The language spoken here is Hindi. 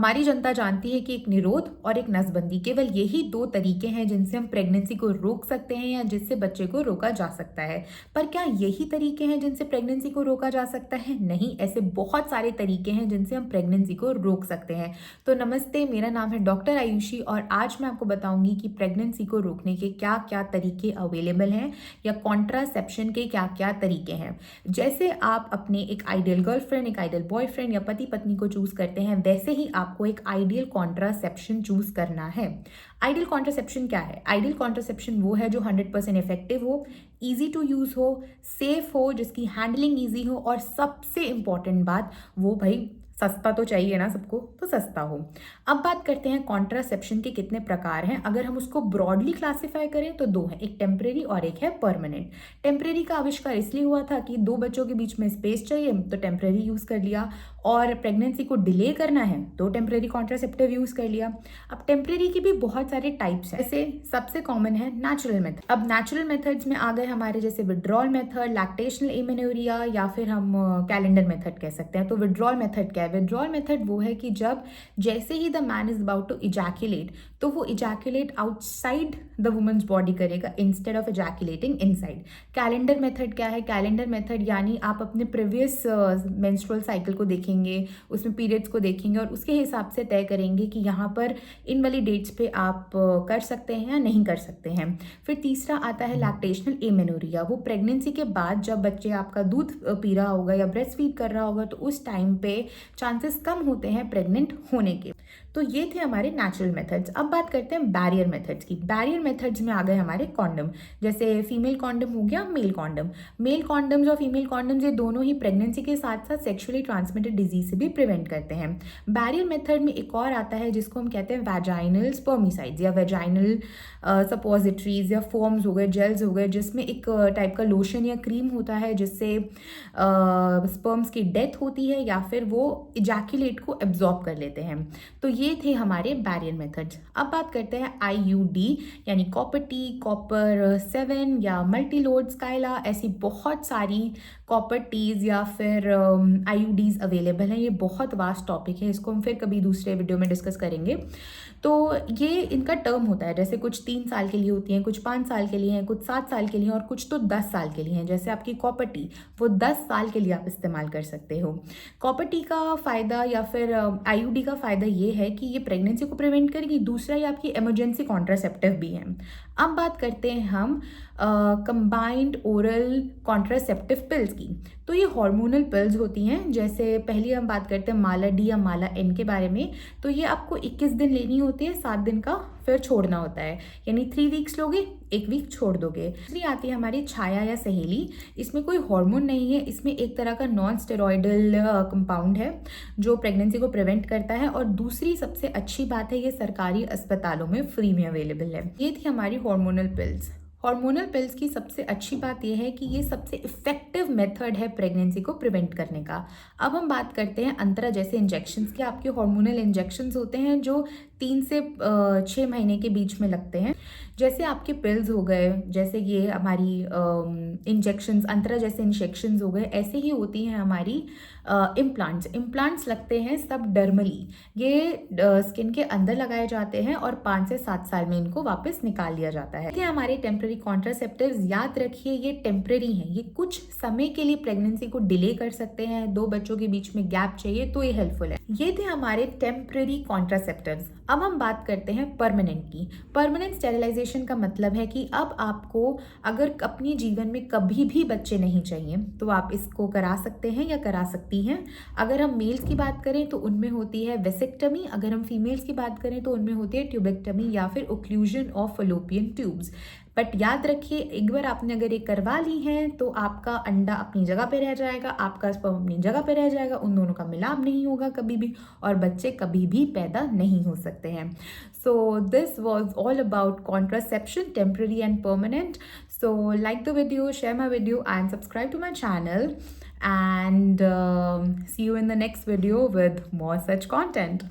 हमारी जनता जानती है कि एक निरोध और एक नसबंदी केवल यही दो तरीके हैं जिनसे हम प्रेगनेंसी को रोक सकते हैं या जिससे बच्चे को रोका जा सकता है। पर क्या यही तरीके हैं जिनसे प्रेगनेंसी को रोका जा सकता है? नहीं, ऐसे बहुत सारे तरीके हैं जिनसे हम प्रेगनेंसी को रोक सकते हैं। तो नमस्ते, मेरा नाम है डॉक्टर आयुषी और आज मैं आपको बताऊंगी कि प्रेगनेंसी को रोकने के क्या क्या तरीके अवेलेबल हैं या कॉन्ट्रासेप्शन के क्या क्या तरीके हैं। जैसे आप अपने एक आइडियल गर्लफ्रेंड, एक आइडियल बॉयफ्रेंड या पति पत्नी को चूज करते हैं, वैसे ही आपको एक आइडियल कॉन्ट्रासेप्शन चूज करना है। आइडियल कॉन्ट्रासेप्शन क्या है? आइडियल कॉन्ट्रासेप्शन वो है जो 100% इफेक्टिव हो, इजी टू यूज हो, सेफ हो, जिसकी हैंडलिंग इजी हो और सबसे इंपॉर्टेंट बात वो भाई सस्ता तो चाहिए ना सबको, तो सस्ता हो। अब बात करते हैं कॉन्ट्रासेप्शन के कितने प्रकार हैं। अगर हम उसको ब्रॉडली क्लासिफाई करें तो दो हैं, एक टेम्परेरी और एक है परमानेंट। टेम्परेरी का आविष्कार इसलिए हुआ था कि दो बच्चों के बीच में स्पेस चाहिए तो टेम्परेरी यूज कर लिया, और प्रेगनेंसी को डिले करना है तो टेम्परेरी कॉन्ट्रासेप्टिव यूज कर लिया। अब टेम्परेरी की भी बहुत सारे टाइप्स हैं, जैसे सबसे कॉमन है नेचुरल मेथड। अब नेचुरल मेथड्स में आ गए हमारे जैसे विड्रॉल मेथड, लैक्टेशनल एमेनोरिया या फिर हम कैलेंडर मेथड कह सकते हैं। तो विड्रॉल मेथड क्या है? विड्रॉल मेथड वो है कि जब जैसे ही the man is about to ejaculate तो वो ejaculate outside the woman's body करेगा instead of ejaculating inside. Calendar method क्या है? कैलेंडर मेथड यानी आप अपने प्रीवियस मेंस्ट्रुअल साइकिल को देखेंगे, उसमें पीरियड्स को देखेंगे और उसके हिसाब से तय करेंगे कि यहाँ पर इन वाली डेट्स पे आप कर सकते हैं या नहीं कर सकते हैं। फिर तीसरा आता है लैक्टेशनल एमेनोरिया। वो प्रेगनेंसी के बाद जब बच्चे आपका दूध पी रहा होगा या ब्रेस्ट फीड कर रहा होगा तो उस टाइम पे चांसेस कम होते हैं प्रेग्नेंट होने के। तो ये थे हमारे नेचुरल मेथड्स। अब बात करते हैं बैरियर मेथड्स की। बैरियर मेथड्स में आ गए हमारे कॉन्डम, जैसे फीमेल कॉन्डम हो गया, मेल कॉन्डम। मेल कॉन्डम्स और फीमेल कॉन्डम्स ये दोनों ही प्रेगनेंसी के साथ साथ सेक्सुअली ट्रांसमिटेड डिजीज से भी प्रिवेंट करते हैं। बैरियर मेथड में एक और आता है जिसको हम कहते हैं वैजाइनल स्पर्मिसाइड्स या वैजाइनल सपोजिटरीज या फॉर्म्स हो गए, जेल्स हो गए, जिसमें एक टाइप का लोशन या क्रीम होता है जिससे स्पर्म्स की डेथ होती है या फिर वो इजैकुलेट को एब्जॉर्ब कर लेते हैं। तो ये थे हमारे बैरियर मेथड्स। अब बात करते हैं आईयूडी यानी कॉपर टी, कॉपर 7 या मल्टीलोड स्काइला, ऐसी बहुत सारी कॉपर टीज या फिर आईयूडीज अवेलेबल हैं। ये बहुत वास्ट टॉपिक है, इसको हम फिर कभी दूसरे वीडियो में डिस्कस करेंगे। तो ये इनका टर्म होता है, जैसे कुछ 3 साल के लिए होती हैं, कुछ 5 साल के लिए हैं, कुछ 7 साल के लिए और कुछ तो 10 साल के लिए हैं। जैसे आपकी कॉपर टी, वो 10 साल के लिए आप इस्तेमाल कर सकते हो। कॉपर टी का फ़ायदा या फिर आईयूडी का फ़ायदा ये है कि ये प्रेगनेंसी को प्रिवेंट करेगी, दूसरा ये आपकी इमरजेंसी कॉन्ट्रासेप्टिव भी है। अब बात करते हैं हम कंबाइंड ओरल कॉन्ट्रासेप्टिव पिल्स की। तो ये हार्मोनल पिल्स होती हैं। जैसे पहले हम बात करते हैं माला डी या माला एन के बारे में। तो ये आपको 21 दिन लेनी होती है, 7 दिन का फिर छोड़ना होता है, यानी 3 वीक्स लोगे, 1 वीक छोड़ दोगे। दूसरी आती है हमारी छाया या सहेली। इसमें कोई हार्मोन नहीं है, इसमें एक तरह का नॉन स्टेरॉइडल कंपाउंड है जो प्रेगनेंसी को प्रिवेंट करता है। और दूसरी सबसे अच्छी बात है, ये सरकारी अस्पतालों में फ्री में अवेलेबल है। ये थी हमारी हार्मोनल पिल्स। हार्मोनल पिल्स की सबसे अच्छी बात यह है कि ये सबसे इफेक्टिव मेथड है प्रेगनेंसी को प्रिवेंट करने का। अब हम बात करते हैं अंतरा जैसे इंजेक्शंस की। आपके हार्मोनल इंजेक्शंस होते हैं जो 3 से 6 महीने के बीच में लगते हैं। जैसे आपके पिल्स हो गए, जैसे ये हमारी इंजेक्शंस अंतरा जैसे इंजेक्शंस हो गए, ऐसे ही होती हैं हमारी इम्प्लांट्स। इम्प्लांट्स लगते हैं सब डर्मली, ये स्किन के अंदर लगाए जाते हैं और 5 से 7 साल में इनको वापस निकाल लिया जाता है। ये हमारे टेम्पररी कॉन्ट्रासेप्टिव्स, याद रखिए ये टेम्पररी हैं, ये कुछ समय के लिए प्रेगनेंसी को डिले कर सकते हैं। 2 बच्चों के बीच में गैप चाहिए तो ये हेल्पफुल है। ये थे हमारे टेम्पररी कॉन्ट्रासेप्टिव्स। अब हम बात करते हैं परमानेंट की। परमानेंट स्टेरिलाइजेशन का मतलब है कि अब आपको अगर अपने जीवन में कभी भी बच्चे नहीं चाहिए तो आप इसको करा सकते हैं या करा सकती हैं। अगर हम मेल्स की बात करें तो उनमें होती है वेसेक्टमी, अगर हम फीमेल्स की बात करें तो उनमें होती है ट्यूबेक्टमी या फिर occlusion of fallopian tubes. But याद रखिए, एक बार आपने अगर ये करवा ली है तो आपका अंडा अपनी जगह पे रह जाएगा, आपका स्पर्म अपनी जगह पे रह जाएगा, उन दोनों का मिलाप नहीं होगा कभी भी और बच्चे कभी भी पैदा नहीं हो सकते हैं। So this was all about contraception, temporary and permanent. So like the video, share my video and subscribe to my channel, and see you in the next video with more such content.